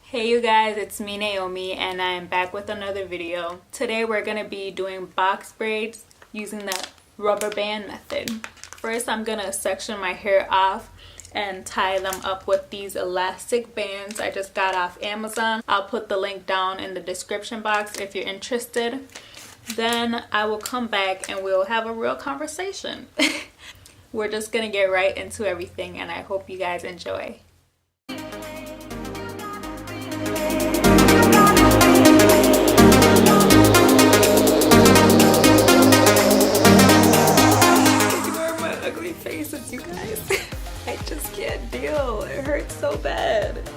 Hey you guys, it's me Naomi and I am back with another video. Today we're going to be doing box braids using the rubber band method. First I'm going to section my hair off and tie them up with these elastic bands I just got off Amazon. I'll put the link down in the description box if you're interested. Then I will come back and we'll have a real conversation. We're just going to get right into everything and I hope you guys enjoy. Faces, you guys. I just can't deal. It hurts so bad.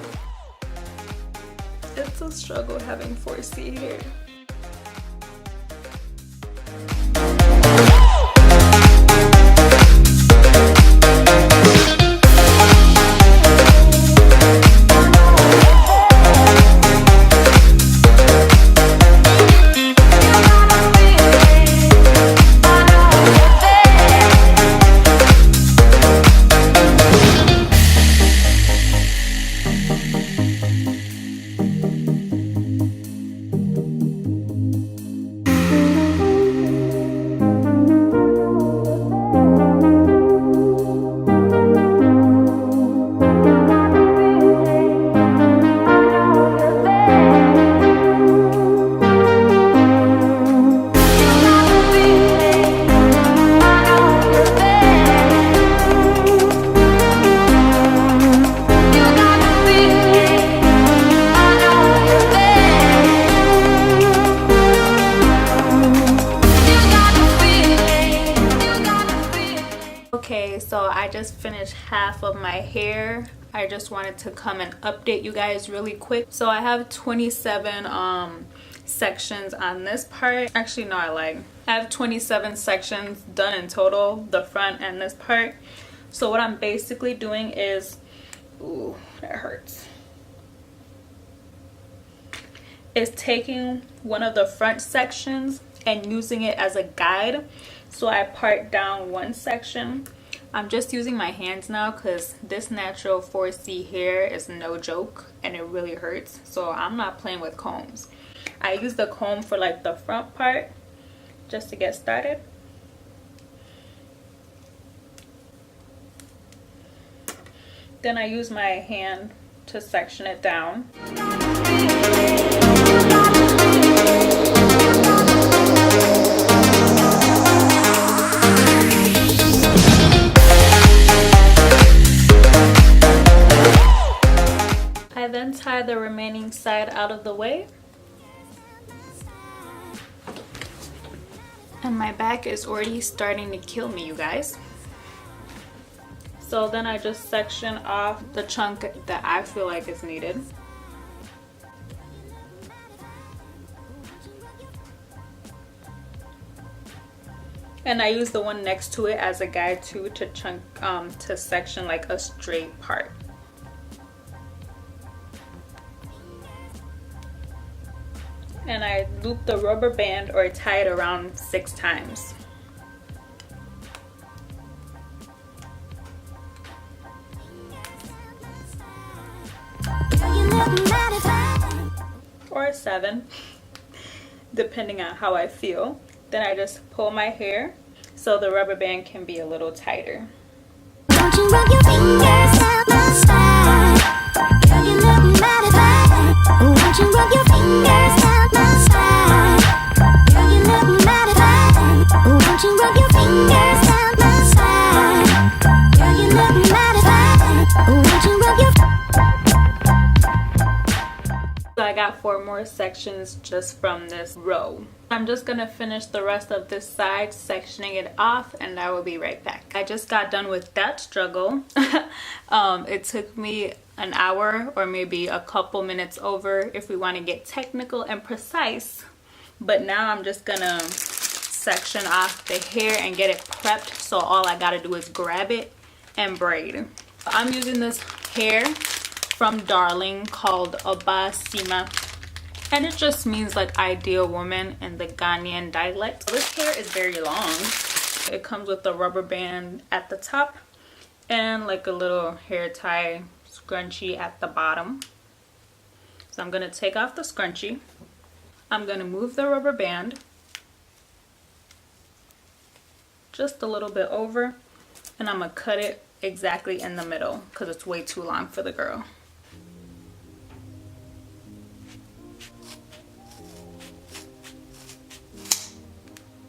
It's a struggle having 4C hair. Okay, so I just finished half of my hair. I just wanted to come and update you guys really quick. So I have 27 sections on this part. Actually, no, I lied. I have 27 sections done in total, the front and this part. So what I'm basically doing is, ooh, that hurts, is taking one of the front sections and using it as a guide. So I part down one section. I'm just using my hands now because this natural 4C hair is no joke and it really hurts. So I'm not playing with combs. I use the comb for like the front part just to get started. Then I use my hand to section it down. I then tie the remaining side out of the way. And my back is already starting to kill me, you guys. So then I just section off the chunk that I feel like is needed. And I use the one next to it as a guide too to section like a straight part. And I loop the rubber band or tie it around 6 times. Or 7, depending on how I feel. Then I just pull my hair so the rubber band can be a little tighter. Don't you rub your fingers down my spine? Girl, you look mighty fine. Won't you rub your fingers down my spine? Girl, you look mighty fine. Won't you rub your fingers down my spine? Girl, you look mighty fine. Won't you rub your So I got 4 more sections just from this row. I'm just gonna finish the rest of this side, sectioning it off, and I will be right back. I just got done with that struggle. It took me an hour or maybe a couple minutes over if we want to get technical and precise. But now I'm just gonna section off the hair and get it prepped, so all I gotta do is grab it and braid. I'm using this hair from Darling called Obasima, and it just means like ideal woman in the Ghanaian dialect. This hair is very long. It comes with a rubber band at the top and like a little hair tie scrunchie at the bottom. So I'm gonna take off the scrunchie. I'm gonna move the rubber band just a little bit over, and I'm gonna cut it exactly in the middle because it's way too long for the girl.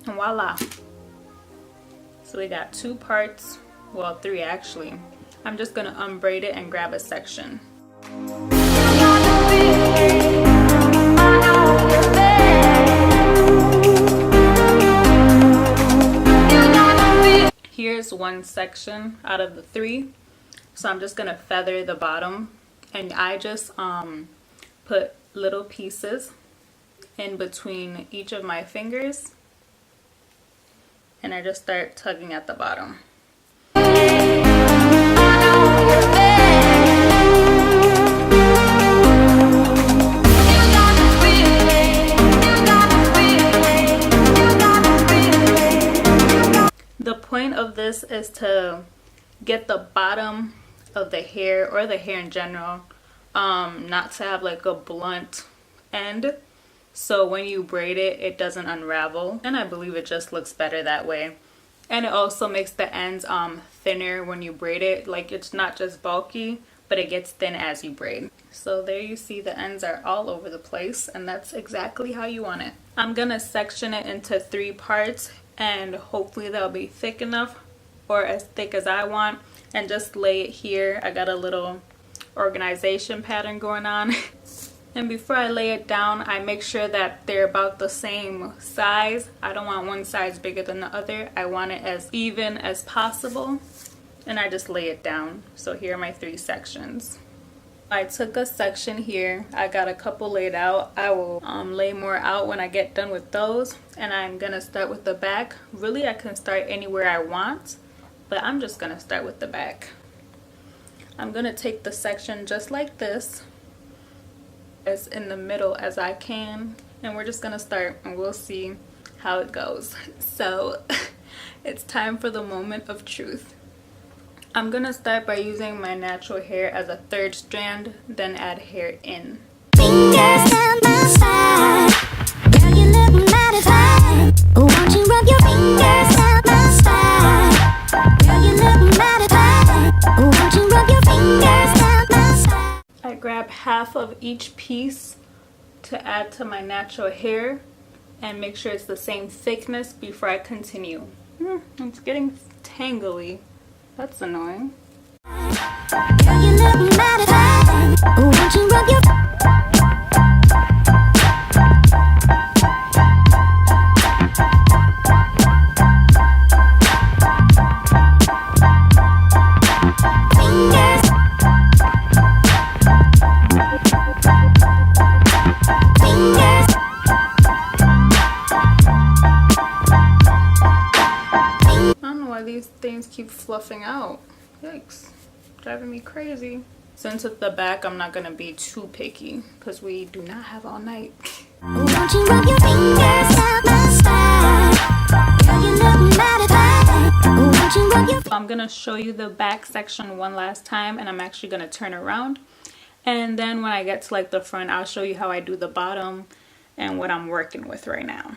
And voila. So we got 2 parts, well 3 actually. I'm just gonna unbraid it and grab a section. Here's 1 section out of the 3. So I'm just gonna feather the bottom, and I just put little pieces in between each of my fingers, and I just start tugging at the bottom. The point of this is to get the bottom of the hair, or the hair in general, not to have like a blunt end, so when you braid it, it doesn't unravel, and I believe it just looks better that way. And it also makes the ends thinner when you braid it. Like, it's not just bulky, but it gets thin as you braid. So there you see the ends are all over the place, and that's exactly how you want it. I'm gonna section it into 3 parts, and hopefully they'll be thick enough, or as thick as I want, and just lay it here. I got a little organization pattern going on. And before I lay it down, I make sure that they're about the same size. I don't want one size bigger than the other. I want it as even as possible, and I just lay it down. So here are my 3 sections. I took a section here. I got a couple laid out. I will lay more out when I get done with those. And I'm gonna start with the back. Really, I can start anywhere I want, but I'm just gonna start with the back. I'm gonna take the section just like this, as in the middle as I can, and we're just gonna start, and we'll see how it goes. So it's time for the moment of truth. I'm gonna start by using my natural hair as a 3rd strand, then add hair in. Fingers down my side, girl, you look mighty fine. Won't you rub your fingers down my side, girl, you look mighty fine. Won't you rub your fingers down my side. I grab half of each piece to add to my natural hair and make sure it's the same thickness before I continue. It's getting tangly. That's annoying. Girl, you look mighty fine. Won't you rub your keep fluffing out. Yikes, driving me crazy. Since it's the back, I'm not gonna be too picky because we do not have all night. Won't you rub your fingers down my spine? Girl, you look mighty fine. Won't you rub your... I'm gonna show you the back section one last time, and I'm actually gonna turn around, and then when I get to like the front, I'll show you how I do the bottom and what I'm working with right now.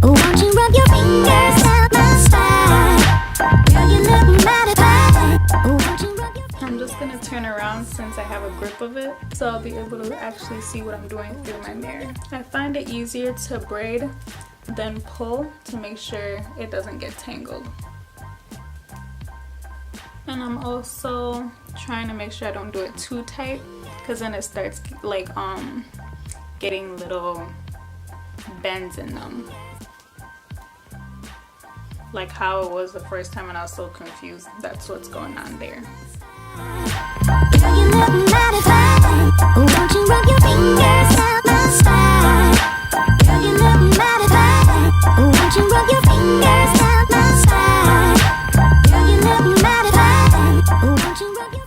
Won't you rub your fingers down my spine? Girl, you look mighty fine. down since I have a grip of it, so I'll be able to actually see what I'm doing through my mirror. I find it easier to braid than pull to make sure it doesn't get tangled. And I'm also trying to make sure I don't do it too tight, because then it starts like getting little bends in them, like how it was the first time and I was so confused. That's what's going on there.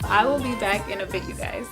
I will be back in a bit, you guys.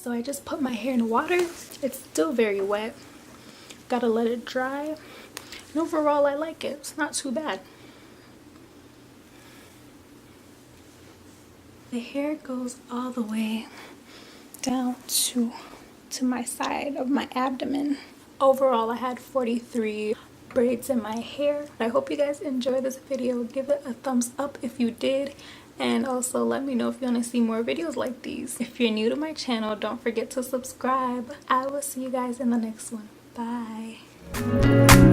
I just put my hair in water. It's still very wet. Gotta let it dry. And overall, I like it. It's not too bad. The hair goes all the way down to my side of my abdomen. Overall, I had 43 braids in my hair. I hope you guys enjoyed this video. Give it a thumbs up if you did, and also let me know if you want to see more videos like these. If you're new to my channel, don't forget to subscribe. I will see you guys in the next one. Bye.